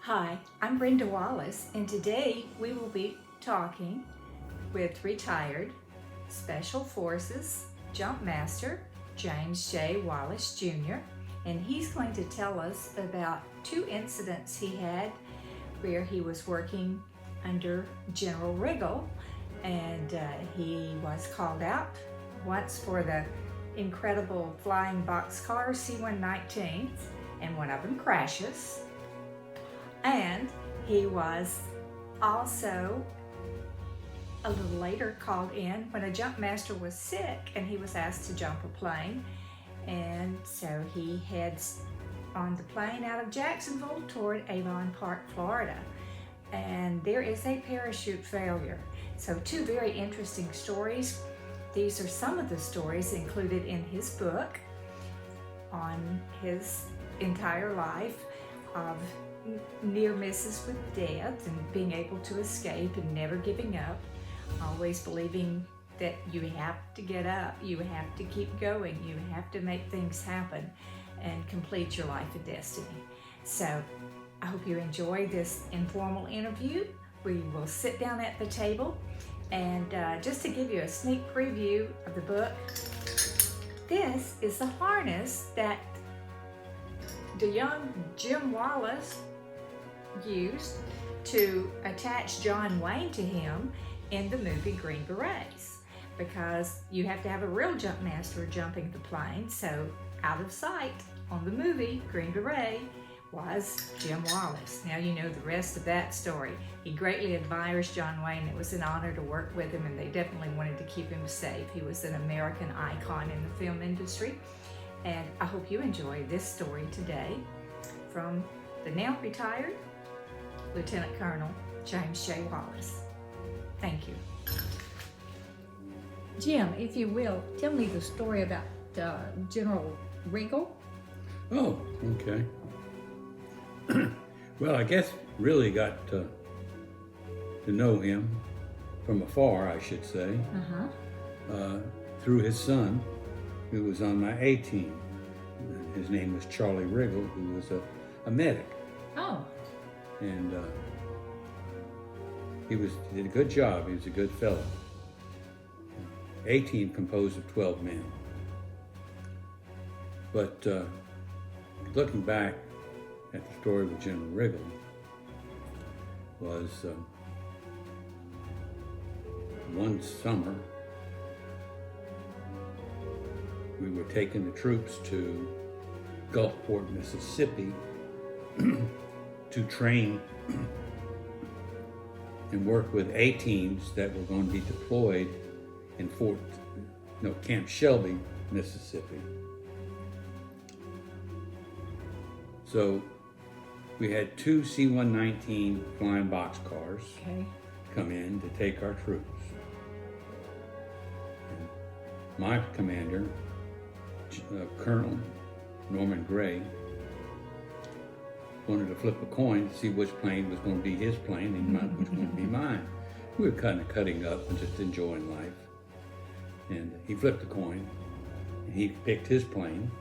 Hi, I'm Brenda Wallace, and today we will be talking with retired Special Forces Jump Master James J. Wallace Jr., and he's going to tell us about two incidents he had where he was working under General Riggle, and he was called out once for the incredible flying boxcar C-119, and one of them crashes. And he was also a little later called in when a jump master was sick and he was asked to jump a plane. And so he heads on the plane out of Jacksonville toward Avon Park, Florida. And there is a parachute failure. So two very interesting stories. These are some of the stories included in his book on his entire life of near misses with death and being able to escape and never giving up, always believing that you have to get up, you have to keep going, you have to make things happen and complete your life and destiny. So I hope you enjoy this informal interview. We will sit down at the table, and just to give you a sneak preview of the book, this is the harness that the young Jim Wallace used to attach John Wayne to him in the movie Green Berets, because you have to have a real jump master jumping the plane. So out of sight on the movie Green Beret was Jim Wallace. Now you know the rest of that story. He greatly admires John Wayne. It was an honor to work with him, and they definitely wanted to keep him safe. He was an American icon in the film industry. And I hope you enjoy this story today from the now retired Lieutenant Colonel James J. Wallace. Thank you. Jim, if you will, tell me the story about General Riggle. Oh, okay. Well, I guess really got to know him from afar, I should say, through his son, who was on my A team. His name was Charlie Riggle, who was a medic. Oh. And he did a good job. He was a good fellow. A team composed of 12 men. But looking back at the story with General Riggle was one summer we were taking the troops to Gulfport, Mississippi to train and work with A teams that were going to be deployed in Camp Shelby, Mississippi. So we had two C-119 Flying Boxcars come in to take our troops. And my commander, Colonel Norman Gray, wanted to flip a coin to see which plane was going to be his plane and which one would be mine. We were kind of cutting up and just enjoying life. And he flipped the coin, and he picked his plane,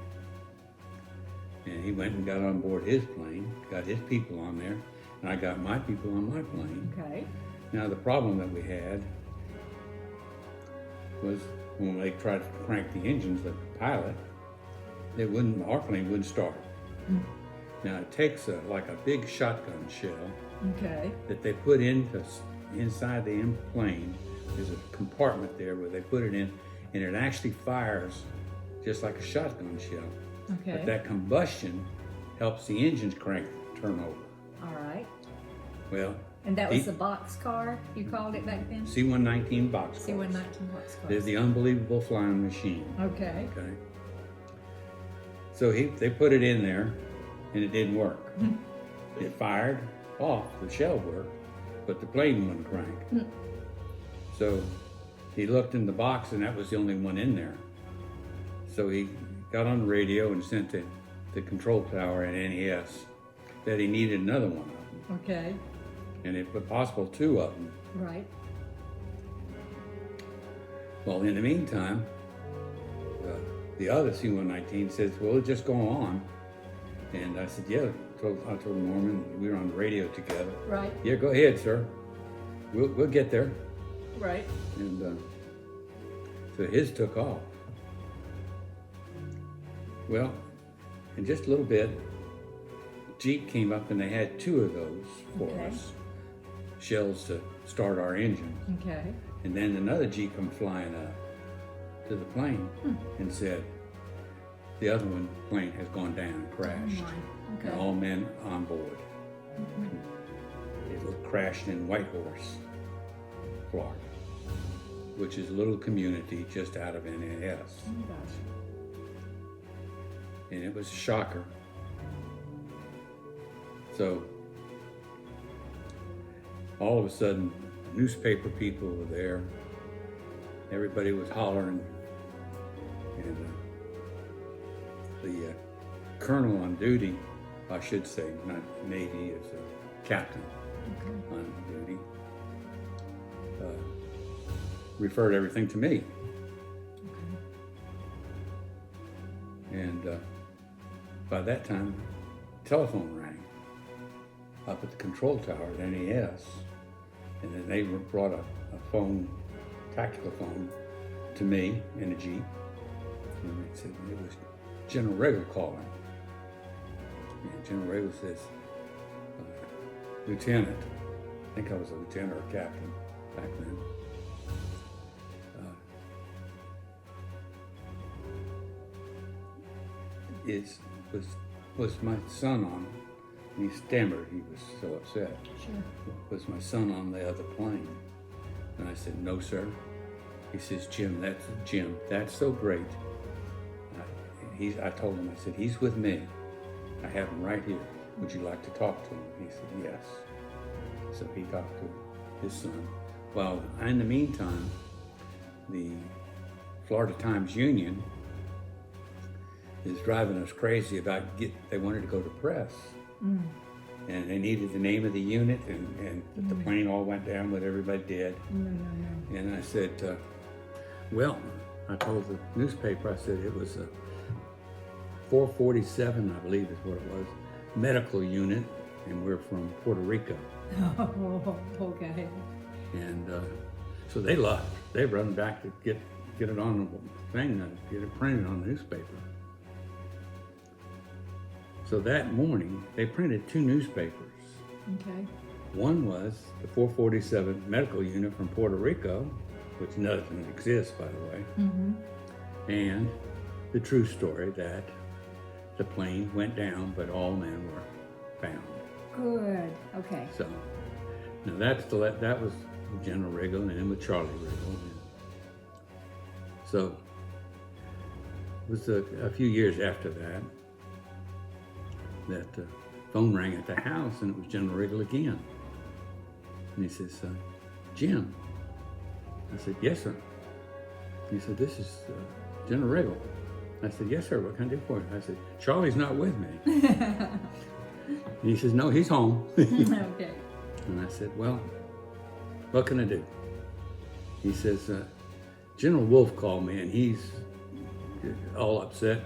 and he went and got on board his plane, got his people on there, and I got my people on my plane. Okay. Now the problem that we had was when they tried to crank the engines of the pilot, our plane wouldn't start. Now it takes like a big shotgun shell that they put inside the plane. There's a compartment there where they put it in, and it actually fires just like a shotgun shell. Okay. But that combustion helps the engines turn over. All right. Well. And that was the boxcar you called it back then? C-119 Boxcars. C-119 Boxcars. They're the unbelievable flying machine. Okay. Okay. So they put it in there, and it didn't work. It fired off, the shell worked, but the plane wouldn't crank. So he looked in the box, and that was the only one in there. So he got on the radio and sent the control tower at NES that he needed another one of them. Okay. And if possible, two of them. Right. Well, in the meantime, the other C-119 says, well, just go on. And I said, yeah, I told Norman, we were on the radio together. Right. Yeah, go ahead, sir. We'll get there. Right. And so his took off. Well, in just a little bit, Jeep came up and they had 2 of those for us, shells to start our engines. Okay. And then another Jeep come flying up to the plane and said, the other plane has gone down and crashed. Oh, And all men on board. It crashed in Whitehorse, Florida, which is a little community just out of NAS. Oh my gosh. And it was a shocker. So all of a sudden, newspaper people were there. Everybody was hollering. And the colonel on duty, I should say, not Navy, is a captain on duty, referred everything to me. And by that time, telephone rang up at the control tower at NAS, and then they brought a phone, tactical phone, to me in a Jeep, and they said it was General Riggle calling. And General Riggle says, Lieutenant, I think I was a lieutenant or a captain back then. Was my son on? And he stammered, he was so upset. Sure. Was my son on the other plane? And I said, no, sir. He says, Jim, that's so great. I told him, I said, he's with me. I have him right here. Would you like to talk to him? He said, yes. So he talked to his son. Well, in the meantime, the Florida Times-Union is driving us crazy about they wanted to go to press. And they needed the name of the unit and that the plane all went down, what everybody did. And I said, well, I told the newspaper, I said it was a 447, I believe is what it was, medical unit, and we're from Puerto Rico. Oh, okay. And so they left. They run back to get it on the thing, get it printed on the newspaper. So that morning, they printed 2 newspapers. Okay. One was the 447 medical unit from Puerto Rico, which doesn't exist, by the way, and the true story that the plane went down, but all men were found. Good. Okay. So now that was General Riggle, and then with Charlie Riggle. So it was a few years after that the phone rang at the house, and it was General Riggle again. And he says, Jim. I said, yes, sir. He said, this is General Riggle. I said, yes, sir, what can I do for you? I said, Charlie's not with me. And he says, no, he's home. Okay. And I said, well, what can I do? He says, General Wolf called me, and he's all upset.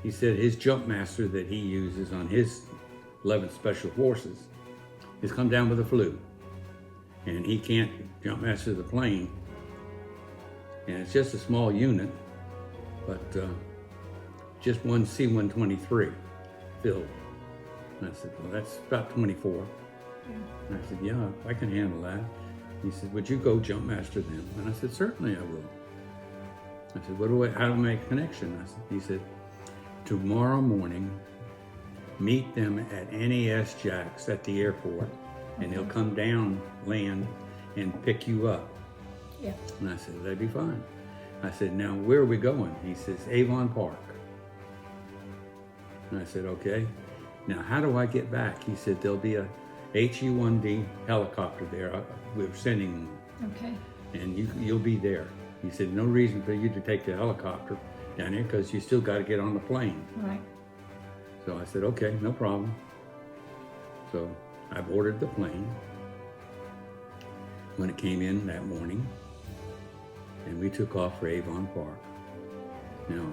He said his jump master that he uses on his 11th Special Forces has come down with the flu, and he can't jump master the plane. And it's just a small unit, but just one C-123 filled. And I said, well, that's about 24. And I said, yeah, I can handle that. He said, would you go jump master them? And I said, certainly I will. I said, how do I make a connection? He said, tomorrow morning, meet them at NAS Jacks at the airport, and they'll come down, land, and pick you up. Yeah. And I said, that'd be fine. I said, now where are we going? He says, Avon Park. And I said, okay. Now how do I get back? He said, there'll be a HE-1D helicopter there. We're sending them. Okay. And you'll be there. He said, no reason for you to take the helicopter down here because you still got to get on the plane. Right. So I said, okay, no problem. So I boarded the plane when it came in that morning, and we took off for Avon Park. Now,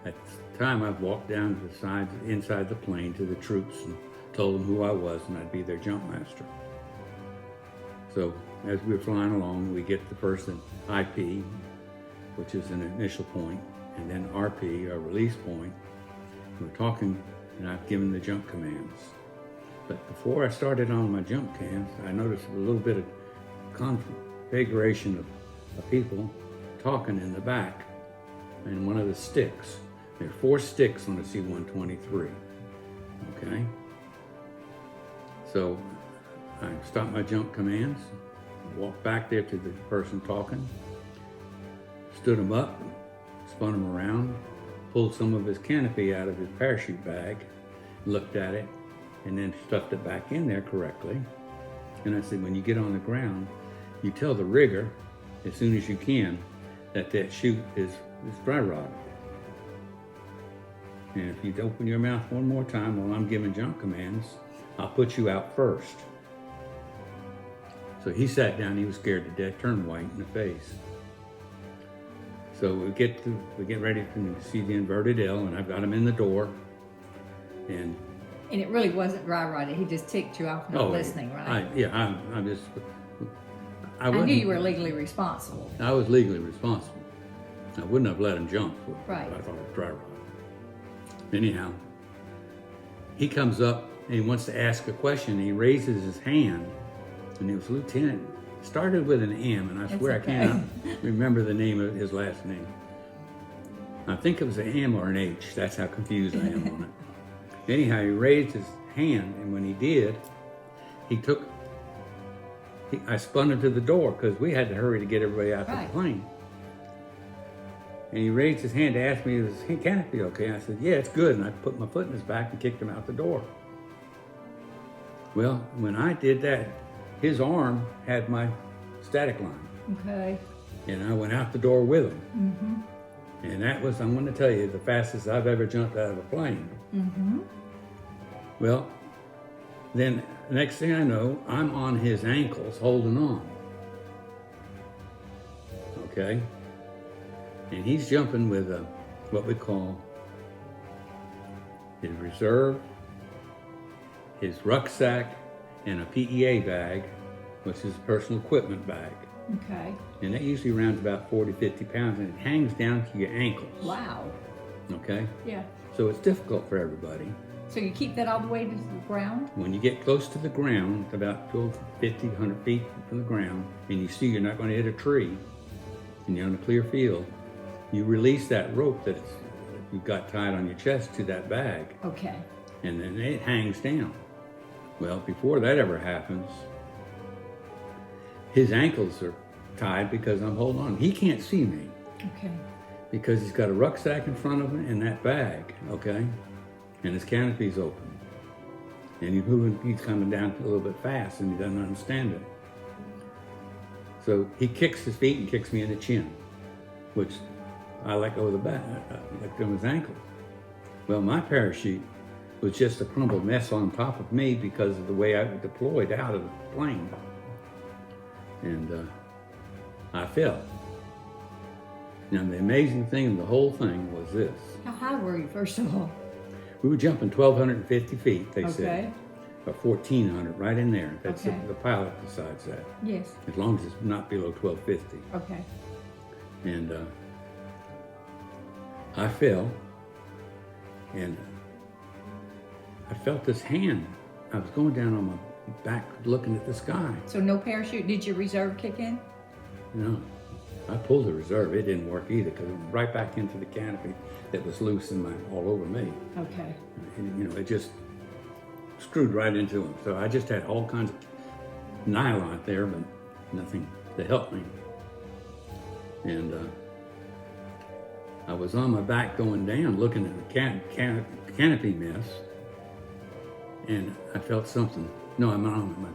at the time, I've walked down to the side, inside the plane to the troops and told them who I was, and I'd be their jump master. So as we were flying along, we get the first IP, which is an initial point, and then RP, our release point. We're talking, and I've given the jump commands. But before I started on my jump commands, I noticed a little bit of configuration of people talking in the back and one of the sticks. There are 4 sticks on the C-123, okay? So I stopped my jump commands, walked back there to the person talking, stood him up, spun him around, pulled some of his canopy out of his parachute bag, looked at it, and then stuffed it back in there correctly. And I said, when you get on the ground, you tell the rigger, as soon as you can, that chute is dry rotted. And if you open your mouth one more time while I'm giving jump commands, I'll put you out first. So he sat down, he was scared to death, turned white in the face. So we get ready to see the inverted L, and I've got him in the door. And it really wasn't dry rotted. He just ticked you off not listening, right? I knew you were legally responsible. I was legally responsible. I wouldn't have let him jump. Right. I thought it was dry rot. Anyhow, he comes up and he wants to ask a question. He raises his hand, and he was Lieutenant. Started with an M, and I swear I cannot remember the name of his last name. I think it was an M or an H. That's how confused I am on it. Anyhow, he raised his hand, and when he did, I spun him to the door because we had to hurry to get everybody out of the plane. And he raised his hand to ask me, is his canopy okay? I said, yeah, it's good. And I put my foot in his back and kicked him out the door. Well, when I did that, his arm had my static line. Okay. And I went out the door with him. Mm-hmm. And that was, I'm going to tell you, the fastest I've ever jumped out of a plane. Mm-hmm. Well, then the next thing I know, I'm on his ankles holding on. Okay? And he's jumping with what we call his reserve, his rucksack, and a PEA bag, which is a personal equipment bag. Okay. And that usually rounds about 40, 50 pounds, and it hangs down to your ankles. Wow. Okay? Yeah. So it's difficult for everybody. So you keep that all the way to the ground? When you get close to the ground, about 50, 100 feet from the ground, and you see you're not going to hit a tree, and you're on a clear field, you release that rope that you've got tied on your chest to that bag. Okay. And then it hangs down. Well, before that ever happens, his ankles are tied because I'm holding on. He can't see me. Okay. Because he's got a rucksack in front of him and that bag, okay? And his canopy's open. And he's coming down a little bit fast and he doesn't understand it. So he kicks his feet and kicks me in the chin, which I let go of the back, I let go of his ankle. Well, my parachute was just a crumbled mess on top of me because of the way I deployed out of the plane. And I fell. Now, the amazing thing of the whole thing was this. How high were you, first of all? We were jumping 1,250 feet, they said. Okay. Or 1,400, right in there. That's Okay. the pilot decides that. Yes. As long as it's not below 1,250. Okay. And I fell, and I felt this hand. I was going down on my back looking at the sky. So no parachute? Did your reserve kick in? No. I pulled the reserve. It didn't work either because it went right back into the canopy that was loose and all over me. Okay. And, it just screwed right into him. So I just had all kinds of nylon there, but nothing to help me. And I was on my back going down, looking at the canopy mess, and I felt something. No, I'm not on my.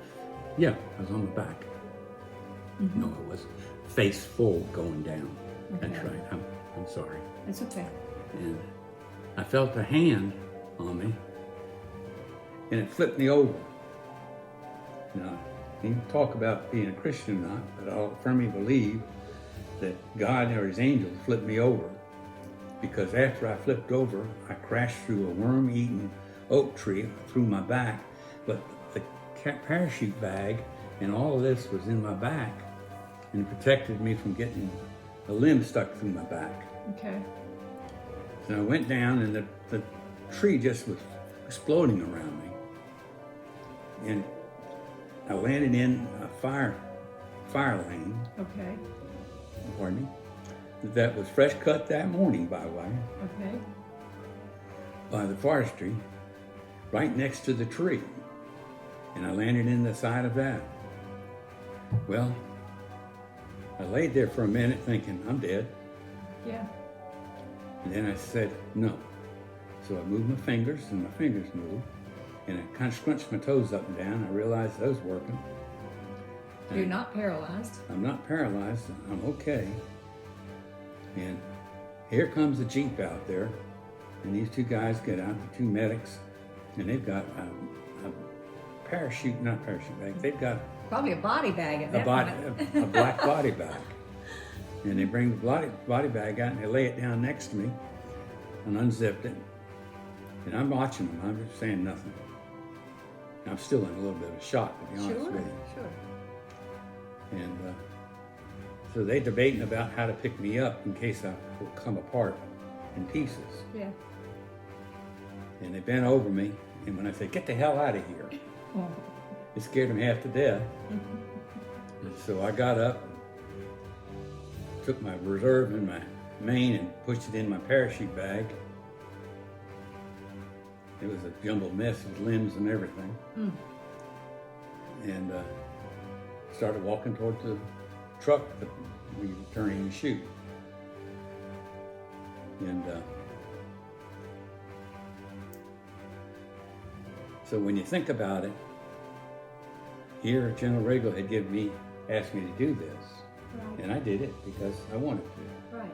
Yeah, I was on my back. Mm-hmm. No, I was face forward going down. Okay. That's right. I'm sorry. That's okay. And I felt a hand on me, and it flipped me over. Now, you can talk about being a Christian or not, but I firmly believe that God or his angels flipped me over, because after I flipped over, I crashed through a worm-eaten oak tree through my back, but the parachute bag and all of this was in my back, and it protected me from getting a limb stuck through my back. Okay. So I went down, and the tree just was exploding around me, and I landed in a fire lane. Okay. Pardon me. That was fresh cut that morning, by the way. Okay. By the forestry, right next to the tree, and I landed in the side of that. Well, I laid there for a minute thinking, I'm dead. Yeah. And then I said, no. So I moved my fingers, and my fingers moved, and I kind of scrunched my toes up and down. I realized that was working. You're not paralyzed. I'm not paralyzed. I'm okay. And here comes a Jeep out there, and these two guys get out, the two medics, and they've got a parachute, not parachute bag, they've got Probably a body bag at that point. a black body bag. And they bring the body bag out, and they lay it down next to me, and unzipped it. And I'm watching them, I'm just saying nothing. I'm still in a little bit of shock, to be honest with you. Sure. And so they debating about how to pick me up in case I will come apart in pieces. Yeah. And they bent over me, and when I said, get the hell out of here, Oh. it scared them half to death. And so I got up, took my reserve in my main and pushed it in my parachute bag. It was a jumbled mess of limbs and everything. And started walking toward the truck that we were turning to shoot. And so when you think about it, here General Riggle had asked me to do this. Right. And I did it because I wanted to. Right.